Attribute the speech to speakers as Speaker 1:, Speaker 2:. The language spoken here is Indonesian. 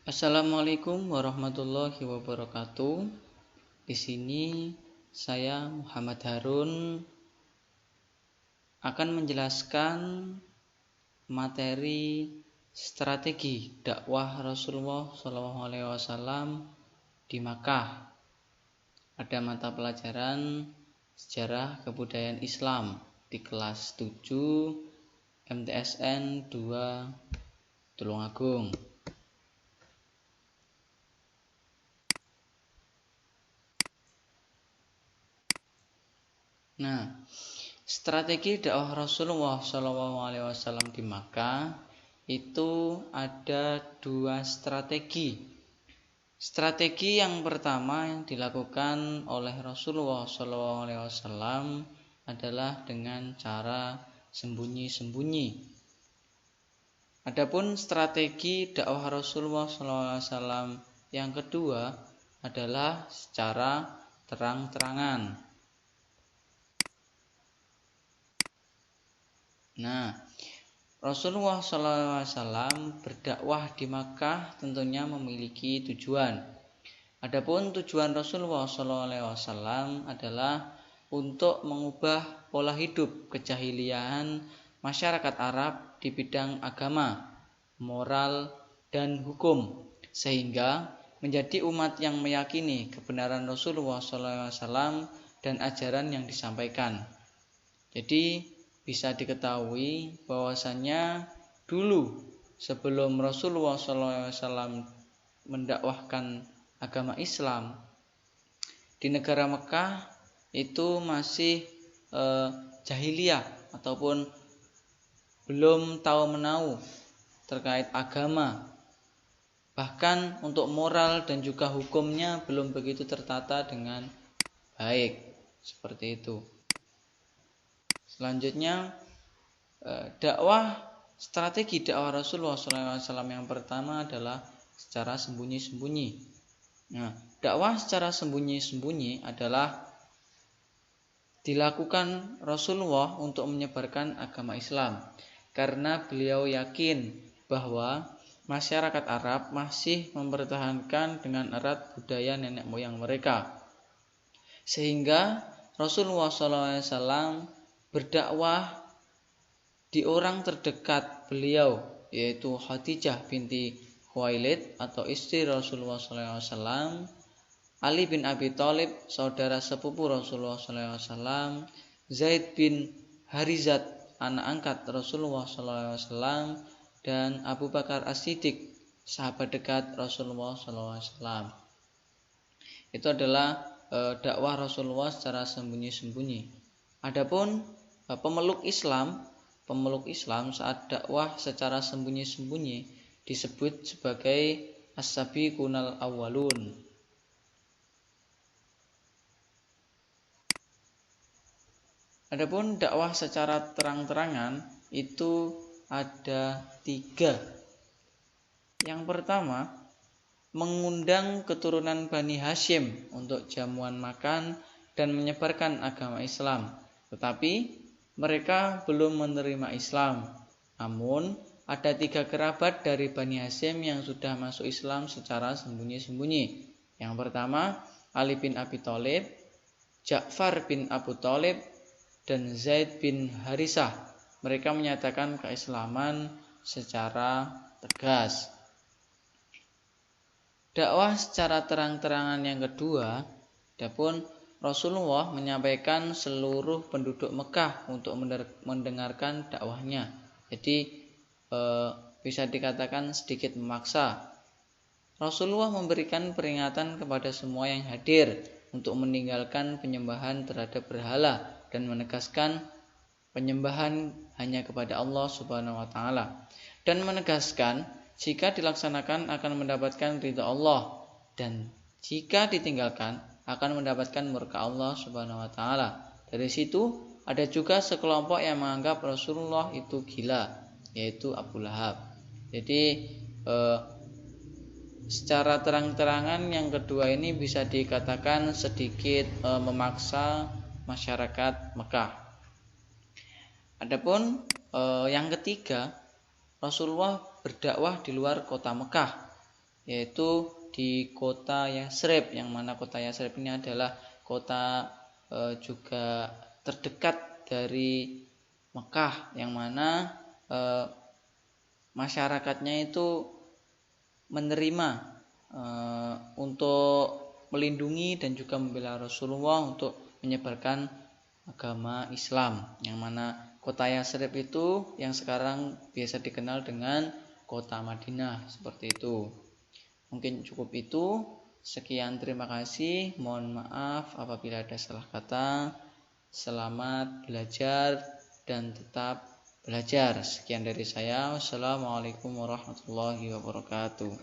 Speaker 1: Assalamualaikum warahmatullahi wabarakatuh. Di sini saya Muhammad Harun akan menjelaskan materi strategi dakwah Rasulullah SAW di Makkah. Ada mata pelajaran sejarah kebudayaan Islam di kelas 7 MTSN 2 Tulungagung. Nah, strategi dakwah Rasulullah SAW di Makkah itu ada dua strategi. Strategi yang pertama yang dilakukan oleh Rasulullah SAW adalah dengan cara sembunyi-sembunyi. Adapun strategi dakwah Rasulullah SAW yang kedua adalah secara terang-terangan. Nah, Rasulullah SAW berdakwah di Makkah tentunya memiliki tujuan. Adapun tujuan Rasulullah SAW adalah untuk mengubah pola hidup kejahiliaan masyarakat Arab di bidang agama, moral, dan hukum, sehingga menjadi umat yang meyakini kebenaran Rasulullah SAW dan ajaran yang disampaikan. Jadi bisa diketahui bahwasannya dulu sebelum Rasulullah SAW mendakwahkan agama Islam di negara Mekah itu masih jahiliyah ataupun belum tahu menau terkait agama. Bahkan untuk moral dan juga hukumnya belum begitu tertata dengan baik seperti itu. Selanjutnya strategi dakwah Rasulullah SAW yang pertama adalah secara sembunyi-sembunyi. Nah, dakwah secara sembunyi-sembunyi adalah dilakukan Rasulullah untuk menyebarkan agama Islam, karena beliau yakin bahwa masyarakat Arab masih mempertahankan dengan erat budaya nenek moyang mereka, sehingga Rasulullah SAW berdakwah di orang terdekat beliau, yaitu Khadijah binti Khuwailid atau istri Rasulullah SAW, Ali bin Abi Thalib saudara sepupu Rasulullah SAW, Zaid bin Harizat anak angkat Rasulullah SAW, dan Abu Bakar As-Siddiq sahabat dekat Rasulullah SAW. Itu adalah dakwah Rasulullah secara sembunyi-sembunyi. Adapun pemeluk Islam saat dakwah secara sembunyi-sembunyi disebut sebagai as-sabiqunal awwalun. Adapun dakwah secara terang-terangan itu ada 3. Yang pertama, mengundang keturunan Bani Hashim untuk jamuan makan dan menyebarkan agama Islam. Tetapi mereka belum menerima Islam. Namun ada 3 kerabat dari Bani Hashim yang sudah masuk Islam secara sembunyi-sembunyi. Yang pertama, Ali bin Abi Thalib, Ja'far bin Abu Thalib, dan Zaid bin Harisah. Mereka menyatakan keislaman secara tegas. Dakwah secara terang-terangan yang kedua, adapun Rasulullah menyampaikan seluruh penduduk Mekah untuk mendengarkan dakwahnya. Jadi bisa dikatakan sedikit memaksa. Rasulullah memberikan peringatan kepada semua yang hadir untuk meninggalkan penyembahan terhadap berhala dan menegaskan penyembahan hanya kepada Allah Subhanahu wa taala, dan menegaskan jika dilaksanakan akan mendapatkan ridha Allah, dan jika ditinggalkan akan mendapatkan murka Allah Subhanahu wa taala. Dari situ ada juga sekelompok yang menganggap Rasulullah itu gila, yaitu Abu Lahab. Jadi secara terang-terangan yang kedua ini bisa dikatakan sedikit memaksa masyarakat Mekah. Adapun yang ketiga, Rasulullah berdakwah di luar kota Mekah. yaitu di kota Yatsrib, yang mana kota Yatsrib ini adalah kota juga terdekat dari Mekah, yang mana masyarakatnya itu menerima untuk melindungi dan juga membela Rasulullah untuk menyebarkan agama Islam, yang mana kota Yatsrib itu yang sekarang biasa dikenal dengan kota Madinah, seperti itu. Mungkin cukup itu. Sekian, terima kasih. Mohon maaf apabila ada salah kata. Selamat belajar dan tetap belajar. Sekian dari saya. Wassalamualaikum warahmatullahi wabarakatuh.